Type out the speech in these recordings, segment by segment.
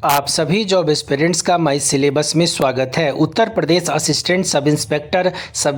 आप सभी job aspirants का माई सिलेबस में स्वागत है। Uttar Pradesh assistant sub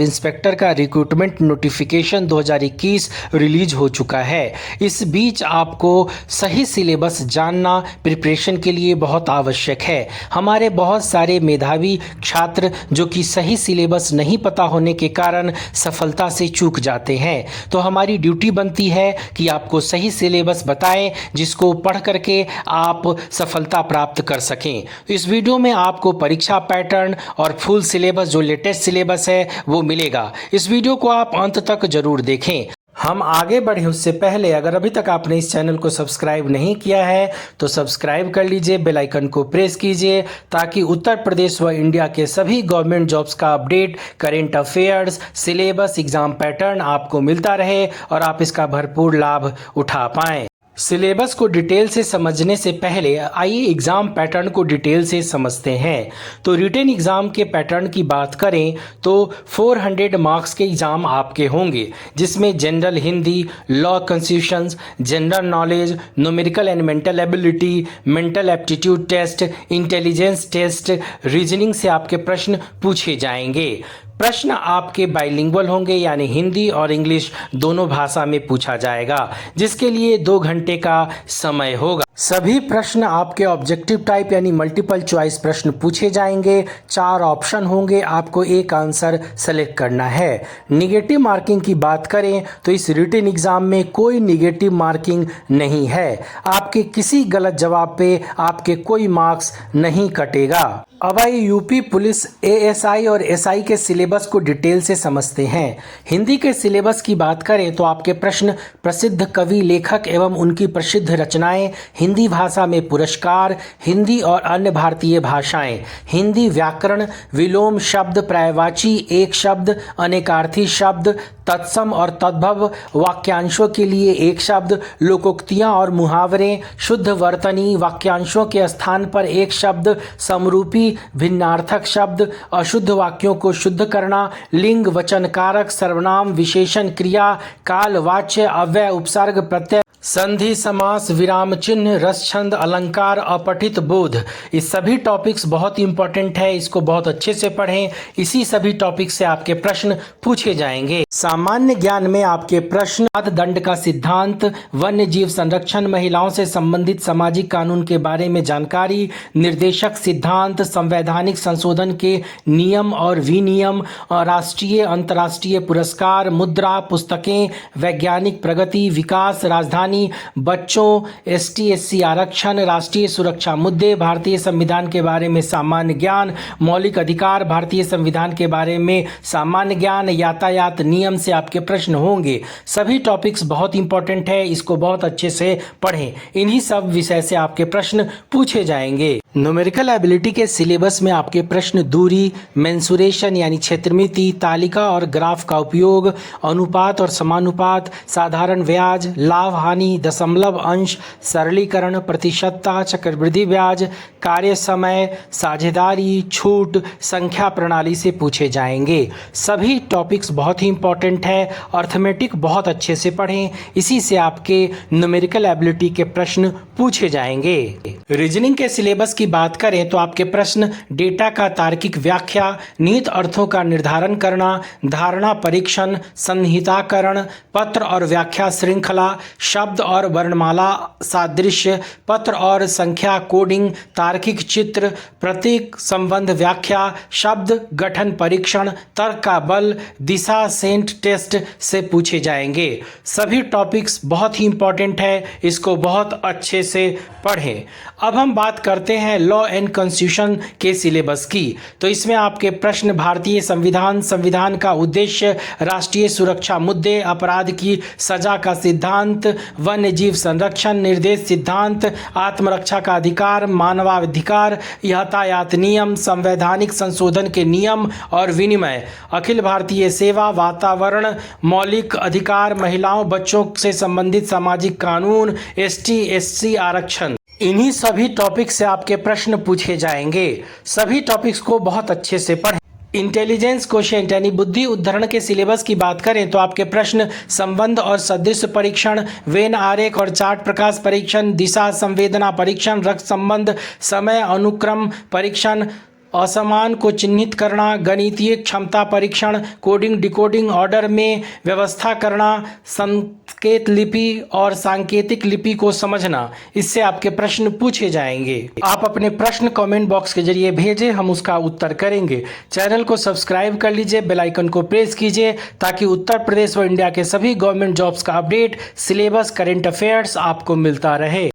inspector का रिक्रूटमेंट नोटिफिकेशन 2021 रिलीज हो चुका है। इस बीच आपको सही सिलेबस जानना प्रिपरेशन के लिए बहुत आवश्यक है। हमारे बहुत सारे मेधावी छात्र जो कि सही सिलेबस नहीं पता होने के कारण सफलता से चूक जाते हैं, तो हमारी ड्यूटी बनती है कि आपको सही सिलेबस बताएं जिसको पढ़ करके आप सफलता प्राप्त कर सकें। तो इस वीडियो में आपको परीक्षा पैटर्न और फुल सिलेबस जो लेटेस्ट सिलेबस है वो मिलेगा। इस वीडियो को आप अंत तक जरूर देखें। हम आगे बढ़े उससे पहले अगर अभी तक आपने इस चैनल को सब्सक्राइब नहीं किया है तो सब्सक्राइब कर लीजिए, बेल आइकन को प्रेस कीजिए ताकि उत्तर प्रदेश व इंडिया के सभी गवर्नमेंट जॉब्स का update, current affairs, syllabus, exam pattern आपको मिलता रहे और आप इसका भरपूर लाभ उठा पाएं। सिलेबस को डिटेल से समझने से पहले आइए एग्ज़ाम पैटर्न को डिटेल से समझते हैं। तो रिटन एग्ज़ाम के पैटर्न की बात करें तो 400 मार्क्स के एग्ज़ाम आपके होंगे, जिसमें general Hindi, law constitutions, general knowledge, numerical and mental ability, mental aptitude test, intelligence test, reasoning से आपके प्रश्न पूछे जाएंगे। प्रश्न आपके बाइलिंगुअल होंगे, यानी हिंदी और इंग्लिश दोनों भाषा में पूछा जाएगा, जिसके लिए 2 घंटे का समय होगा। सभी प्रश्न आपके ऑब्जेक्टिव टाइप यानी मल्टीपल चॉइस प्रश्न पूछे जाएंगे। 4 ऑप्शन होंगे, आपको एक आंसर सेलेक्ट करना है। निगेटिव मार्किंग की बात करें तो इस रिटन एग्जाम में कोई निगेटिव मार्किंग नहीं है। आपके किसी गलत जवाब पे आपके कोई मार्क्स नहीं कटेगा। अब आइए यूपी पुलिस एएसआई और एसआई के सिलेबस को डिटेल से समझते हैं। हिंदी के सिलेबस की बात करें तो आपके प्रश्न प्रसिद्ध कवि, लेखक एवं उनकी प्रसिद्ध रचनाएं, हिंदी भाषा में पुरस्कार, हिंदी और अन्य भारतीय भाषाएं, हिंदी व्याकरण, विलोम शब्द, पर्यायवाची, एक शब्द, अनेकार्थी शब्द, तत्सम और तद्भव, वाक्यांशों के लिए एक शब्द, लोकोक्तियां और मुहावरे, शुद्ध वर्तनी, वाक्यांशों के स्थान पर एक शब्द, समरूपी भिन्नार्थक शब्द, अशुद्ध वाक्यों को शुद्ध करना, लिंग, वचन कारक, सर्वनाम, विशेषण, क्रिया, काल, वाच्य, अव्यय, उपसर्ग, प्रत्यय, संधि, समास, विराम चिन्ह, रस, छंद, अलंकार, अपठित बोध। ये सभी टॉपिक्स बहुत इंपॉर्टेंट है, इसको बहुत अच्छे से पढ़ें। इसी सभी टॉपिक से आपके प्रश्न पूछे जाएंगे। सामान्य ज्ञान में आपके प्रश्न दंड का सिद्धांत, वन्य जीव संरक्षण, महिलाओं से संबंधित सामाजिक कानून के बारे में जानकारी, निर्देशक सिद्धांत, संवैधानिक संशोधन के नियम और विनियम, राष्ट्रीय अंतर्राष्ट्रीय पुरस्कार, मुद्रा, पुस्तकें, वैज्ञानिक प्रगति, विकास, राजधानी, बच्चों, एसटी एससी आरक्षण, राष्ट्रीय सुरक्षा मुद्दे, भारतीय संविधान के बारे में सामान्य ज्ञान, मौलिक अधिकार, भारतीय संविधान के बारे में सामान्य ज्ञान, यातायात नियम से आपके प्रश्न होंगे। सभी टॉपिक्स बहुत इंपॉर्टेंट है, इसको बहुत अच्छे से पढ़ें। इन्हीं सब विषय से आपके प्रश्न पूछे जाएंगे। न्यूमेरिकल एबिलिटी के सिलेबस में आपके प्रश्न दूरी, मेंसुरेशन यानी क्षेत्रमिति, तालिका और ग्राफ का उपयोग, अनुपात और समानुपात, साधारण ब्याज, लाभ हानि, दशमलव अंश, सरलीकरण, प्रतिशतता, चक्रवृद्धि ब्याज, कार्य समय, साझेदारी, छूट, संख्या प्रणाली से पूछे जाएंगे। सभी टॉपिक्स बहुत ही इंपॉर्टेंट है। अर्थमेटिक बहुत अच्छे से पढ़ें, इसी से आपके न्यूमेरिकल एबिलिटी के प्रश्न पूछे जाएंगे। रीजनिंग के सिलेबस की बात करें तो आपके प्रश्न डेटा का तार्किक व्याख्या, निहित अर्थों का निर्धारण करना, धारणा परीक्षण, संहिताकरण, पत्र और व्याख्या श्रृंखला, शब्द और वर्णमाला सादृश्य, पत्र और संख्या कोडिंग, तार्किक चित्र, प्रतीक संबंध व्याख्या, शब्द गठन परीक्षण, तर्क का बल, दिशा सेंट टेस्ट से पूछे जाएंगे। सभी टॉपिक्स बहुत ही इंपॉर्टेंट है, इसको बहुत अच्छे से पढ़ें। अब हम बात करते हैं लॉ एंड कॉन्स्टिट्यूशन के सिलेबस की। तो इसमें आपके प्रश्न भारतीय संविधान, संविधान का उद्देश्य, राष्ट्रीय सुरक्षा मुद्दे, अपराध की सजा का सिद्धांत, वन्य जीव संरक्षण, निर्देश सिद्धांत, आत्मरक्षा का अधिकार, मानवाधिकार, यातायात नियम, संवैधानिक संशोधन के नियम और विनिमय, अखिल भारतीय सेवा, वातावरण, मौलिक अधिकार, महिलाओं बच्चों से संबंधित सामाजिक कानून, एसटी एससी आरक्षण। इन्हीं सभी टॉपिक से आपके प्रश्न पूछे जाएंगे। सभी टॉपिक्स को बहुत अच्छे से पढ़ें। इंटेलिजेंस कोशेंट यानी बुद्धि उद्धरण के सिलेबस की बात करें तो आपके प्रश्न संबंध और सदृश परीक्षण, वेन आरेख और चार्ट प्रकाश परीक्षण, दिशा संवेदना परीक्षण, रक्त संबंध, समय अनुक्रम परीक्षण, असमान को चिन्हित करना, गणितीय क्षमता परीक्षण, कोडिंग डिकोडिंग ऑर्डर में व्यवस्था करना, संकेत लिपि और सांकेतिक लिपि को समझना, इससे आपके प्रश्न पूछे जाएंगे। आप अपने प्रश्न कमेंट बॉक्स के जरिए भेजें, हम उसका उत्तर करेंगे। चैनल को सब्सक्राइब कर लीजिए, बेल आइकन को प्रेस कीजिए ताकि उत्तर प्रदेश व इंडिया के सभी गवर्नमेंट जॉब्स का अपडेट, सिलेबस, करेंट अफेयर्स आपको मिलता रहे।